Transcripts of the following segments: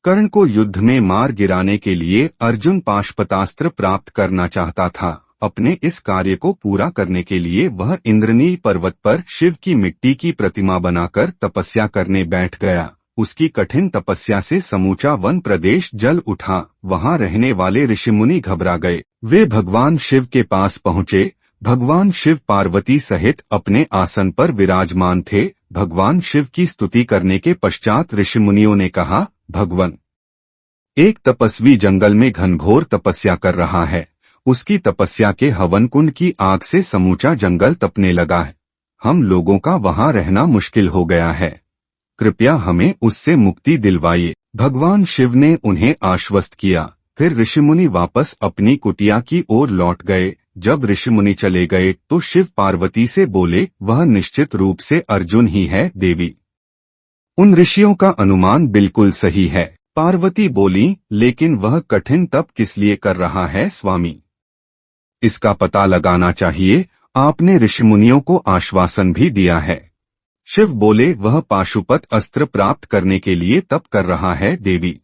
कर्ण को युद्ध में मार गिराने के लिए अर्जुन पाशुपतास्त्र प्राप्त करना चाहता था। अपने इस कार्य को पूरा करने के लिए वह इंद्रनील पर्वत पर शिव की मिट्टी की प्रतिमा बनाकर तपस्या करने बैठ गया। उसकी कठिन तपस्या से समूचा वन प्रदेश जल उठा। वहां रहने वाले ऋषिमुनि घबरा गए। वे भगवान शिव के पास पहुंचे। भगवान शिव पार्वती सहित अपने आसन पर विराजमान थे। भगवान शिव की स्तुति करने के पश्चात ऋषिमुनियों ने कहा, भगवान, एक तपस्वी जंगल में घनघोर तपस्या कर रहा है। उसकी तपस्या के हवन कुंड की आग से समूचा जंगल तपने लगा है। हम लोगों का वहां रहना मुश्किल हो गया है। कृपया हमें उससे मुक्ति दिलवाइए। भगवान शिव ने उन्हें आश्वस्त किया। फिर ऋषिमुनि वापस अपनी कुटिया की ओर लौट गए। जब ऋषिमुनि चले गए तो शिव पार्वती से बोले, वह निश्चित रूप से अर्जुन ही है देवी। उन ऋषियों का अनुमान बिल्कुल सही है। पार्वती बोली, लेकिन वह कठिन तप किस लिए कर रहा है स्वामी? इसका पता लगाना चाहिए। आपने ऋषिमुनियों को आश्वासन भी दिया है। शिव बोले, वह पाशुपत अस्त्र प्राप्त करने के लिए तप कर रहा है देवी।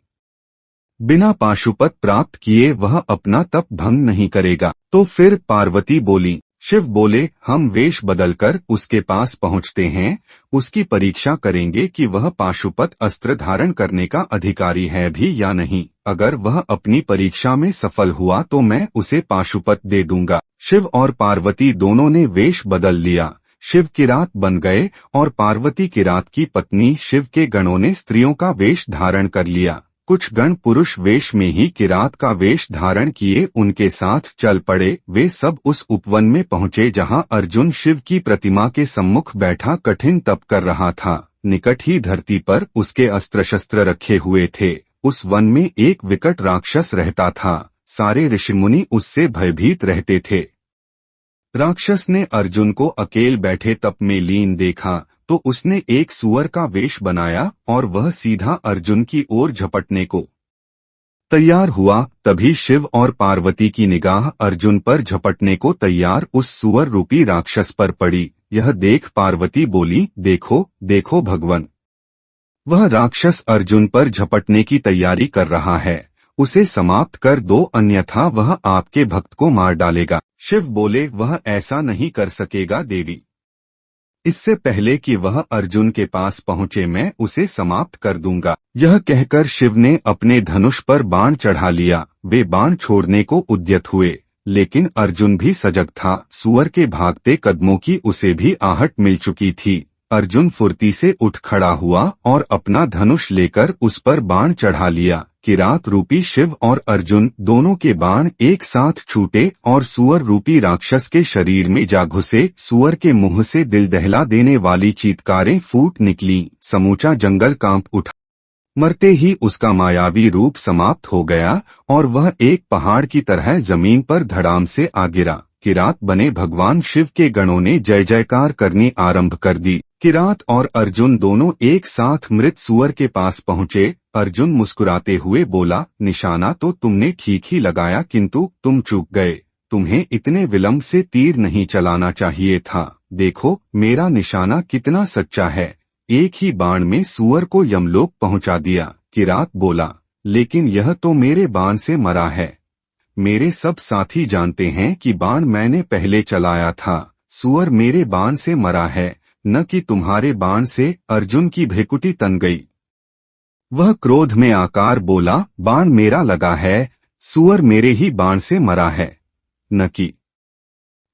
बिना पाशुपत प्राप्त किए वह अपना तप भंग नहीं करेगा। तो फिर पार्वती बोली। शिव बोले, हम वेश बदलकर उसके पास पहुंचते हैं। उसकी परीक्षा करेंगे कि वह पाशुपत अस्त्र धारण करने का अधिकारी है भी या नहीं। अगर वह अपनी परीक्षा में सफल हुआ तो मैं उसे पाशुपत दे दूंगा। शिव और पार्वती दोनों ने वेश बदल लिया। शिव किरात बन गए और पार्वती किरात की पत्नी। शिव के गणों ने स्त्रियों का वेश धारण कर लिया। कुछ गण पुरुष वेश में ही किरात का वेश धारण किए उनके साथ चल पड़े। वे सब उस उपवन में पहुंचे जहां अर्जुन शिव की प्रतिमा के सम्मुख बैठा कठिन तप कर रहा था। निकट ही धरती पर उसके अस्त्र शस्त्र रखे हुए थे। उस वन में एक विकट राक्षस रहता था। सारे ऋषिमुनि उससे भयभीत रहते थे। राक्षस ने अर्जुन को अकेले बैठे तप में लीन देखा तो उसने एक सूअर का वेश बनाया और वह सीधा अर्जुन की ओर झपटने को तैयार हुआ। तभी शिव और पार्वती की निगाह अर्जुन पर झपटने को तैयार उस सूअर रूपी राक्षस पर पड़ी। यह देख पार्वती बोली, देखो देखो भगवान, वह राक्षस अर्जुन पर झपटने की तैयारी कर रहा है। उसे समाप्त कर दो, अन्यथा वह आपके भक्त को मार डालेगा। शिव बोले, वह ऐसा नहीं कर सकेगा देवी। इससे पहले कि वह अर्जुन के पास पहुंचे मैं उसे समाप्त कर दूंगा। यह कहकर शिव ने अपने धनुष पर बाण चढ़ा लिया। वे बाण छोड़ने को उद्यत हुए, लेकिन अर्जुन भी सजग था। सूअर के भागते कदमों की उसे भी आहट मिल चुकी थी। अर्जुन फुर्ती से उठ खड़ा हुआ और अपना धनुष लेकर उस पर बाण चढ़ा लिया। किरात रूपी शिव और अर्जुन दोनों के बाण एक साथ छूटे और सूअर रूपी राक्षस के शरीर में जा घुसे। सूअर के मुंह से दिल दहला देने वाली चीत्कारें फूट निकली। समूचा जंगल कांप उठा। मरते ही उसका मायावी रूप समाप्त हो गया और वह एक पहाड़ की तरह जमीन पर धड़ाम से आ गिरा। किरात बने भगवान शिव के गणों ने जय जयकार करनी आरंभ कर दी। किरात और अर्जुन दोनों एक साथ मृत सूअर के पास पहुंचे। अर्जुन मुस्कुराते हुए बोला, निशाना तो तुमने ठीक ही लगाया, किंतु तुम चूक गए। तुम्हें इतने विलंब से तीर नहीं चलाना चाहिए था। देखो मेरा निशाना कितना सच्चा है। एक ही बाण में सूअर को यमलोक पहुंचा दिया। किरात बोला, लेकिन यह तो मेरे बाण से मरा है। मेरे सब साथी जानते हैं कि बाण मैंने पहले चलाया था। सूअर मेरे बाण से मरा है, न कि तुम्हारे बाण से। अर्जुन की भ्रिकुटी तन गई। वह क्रोध में आकर बोला, बाण मेरा लगा है, सूअर मेरे ही बाण से मरा है, न कि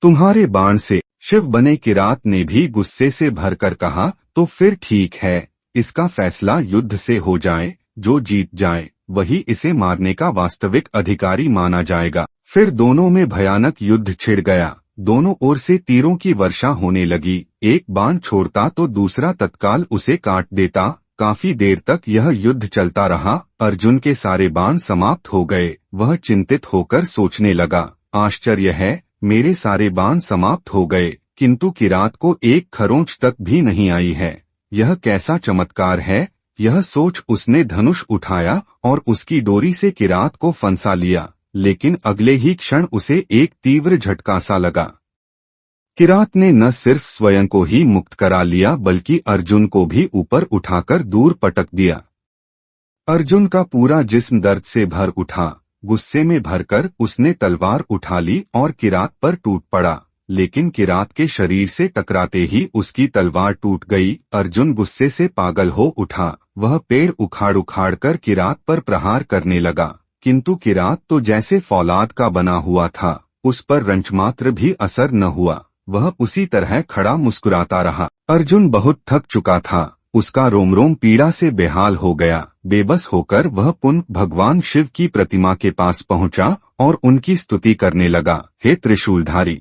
तुम्हारे बाण से। शिव बने किरात ने भी गुस्से से भरकर कहा, तो फिर ठीक है, इसका फैसला युद्ध से हो जाए। जो जीत जाए वही इसे मारने का वास्तविक अधिकारी माना जाएगा। फिर दोनों में भयानक युद्ध छिड़ गया। दोनों ओर से तीरों की वर्षा होने लगी। एक बाण छोड़ता तो दूसरा तत्काल उसे काट देता। काफी देर तक यह युद्ध चलता रहा। अर्जुन के सारे बाण समाप्त हो गए। वह चिंतित होकर सोचने लगा, आश्चर्य है, मेरे सारे बाण समाप्त हो गए, किंतु किरात को एक खरोंच तक भी नहीं आई है। यह कैसा चमत्कार है। यह सोच उसने धनुष उठाया और उसकी डोरी से किरात को फंसा लिया, लेकिन अगले ही क्षण उसे एक तीव्र झटका सा लगा। किरात ने न सिर्फ स्वयं को ही मुक्त करा लिया बल्कि अर्जुन को भी ऊपर उठाकर दूर पटक दिया। अर्जुन का पूरा जिस्म दर्द से भर उठा। गुस्से में भरकर उसने तलवार उठा ली और किरात पर टूट पड़ा, लेकिन किरात के शरीर से टकराते ही उसकी तलवार टूट गई। अर्जुन गुस्से से पागल हो उठा। वह पेड़ उखाड़ उखाड़ कर किरात पर प्रहार करने लगा, किंतु किरात तो जैसे फौलाद का बना हुआ था, उस पर रंचमात्र भी असर न हुआ। वह उसी तरह खड़ा मुस्कुराता रहा। अर्जुन बहुत थक चुका था। उसका रोम रोम पीड़ा से बेहाल हो गया। बेबस होकर वह पुनः भगवान शिव की प्रतिमा के पास पहुंचा और उनकी स्तुति करने लगा। हे त्रिशूलधारी,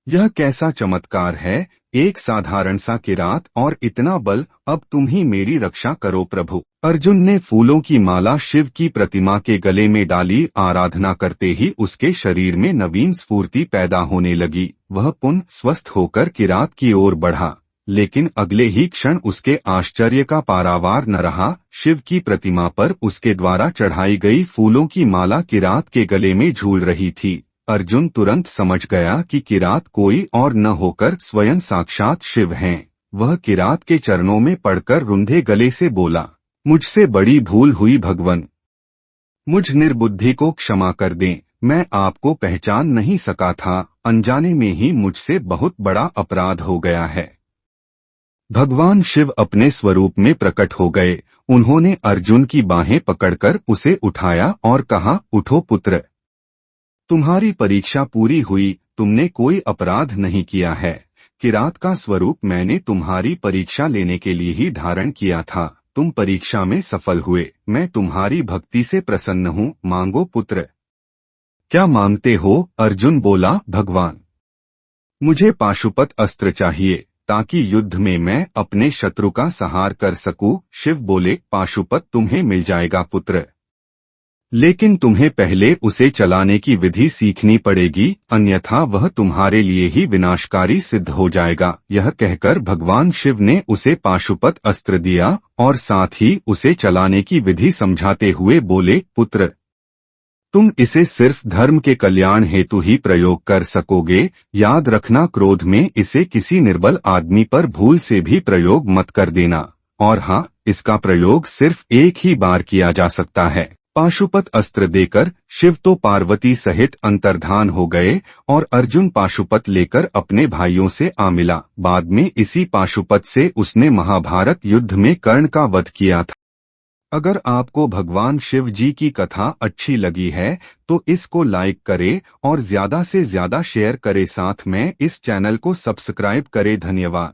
यह कैसा चमत्कार है! एक साधारण सा किरात और इतना बल! अब तुम ही मेरी रक्षा करो प्रभु। अर्जुन ने फूलों की माला शिव की प्रतिमा के गले में डाली। आराधना करते ही उसके शरीर में नवीन स्फूर्ति पैदा होने लगी। वह पुनः स्वस्थ होकर किरात की ओर बढ़ा, लेकिन अगले ही क्षण उसके आश्चर्य का पारावार न रहा। शिव की प्रतिमा पर उसके द्वारा चढ़ाई गई फूलों की माला किरात के गले में झूल रही थी। अर्जुन तुरंत समझ गया कि किरात कोई और न होकर स्वयं साक्षात शिव हैं। वह किरात के चरणों में पड़कर रुंधे गले से बोला, मुझसे बड़ी भूल हुई भगवन, मुझ निर्बुद्धि को क्षमा कर दें। मैं आपको पहचान नहीं सका था। अनजाने में ही मुझसे बहुत बड़ा अपराध हो गया है। भगवान शिव अपने स्वरूप में प्रकट हो गए। उन्होंने अर्जुन की बाहें पकड़कर उसे उठाया और कहा, उठो पुत्र, तुम्हारी परीक्षा पूरी हुई। तुमने कोई अपराध नहीं किया है। किरात का स्वरूप मैंने तुम्हारी परीक्षा लेने के लिए ही धारण किया था। तुम परीक्षा में सफल हुए। मैं तुम्हारी भक्ति से प्रसन्न हूँ। मांगो पुत्र। क्या मांगते हो? अर्जुन बोला, भगवान, मुझे पाशुपत अस्त्र चाहिए ताकि युद्ध में मैं अपने शत्रु का संहार कर सकूं। शिव बोले, पाशुपत तुम्हें मिल जाएगा पुत्र, लेकिन तुम्हें पहले उसे चलाने की विधि सीखनी पड़ेगी, अन्यथा वह तुम्हारे लिए ही विनाशकारी सिद्ध हो जाएगा। यह कहकर भगवान शिव ने उसे पाशुपत अस्त्र दिया और साथ ही उसे चलाने की विधि समझाते हुए बोले, पुत्र, तुम इसे सिर्फ धर्म के कल्याण हेतु ही प्रयोग कर सकोगे। याद रखना, क्रोध में इसे किसी निर्बल आदमी पर भूल से भी प्रयोग मत कर देना। और हाँ, इसका प्रयोग सिर्फ एक ही बार किया जा सकता है। पाशुपत अस्त्र देकर शिव तो पार्वती सहित अंतर्धान हो गए और अर्जुन पाशुपत लेकर अपने भाइयों से आ मिला। बाद में इसी पाशुपत से उसने महाभारत युद्ध में कर्ण का वध किया था। अगर आपको भगवान शिव जी की कथा अच्छी लगी है तो इसको लाइक करें और ज्यादा से ज्यादा शेयर करें। साथ में इस चैनल को सब्सक्राइब करें। धन्यवाद।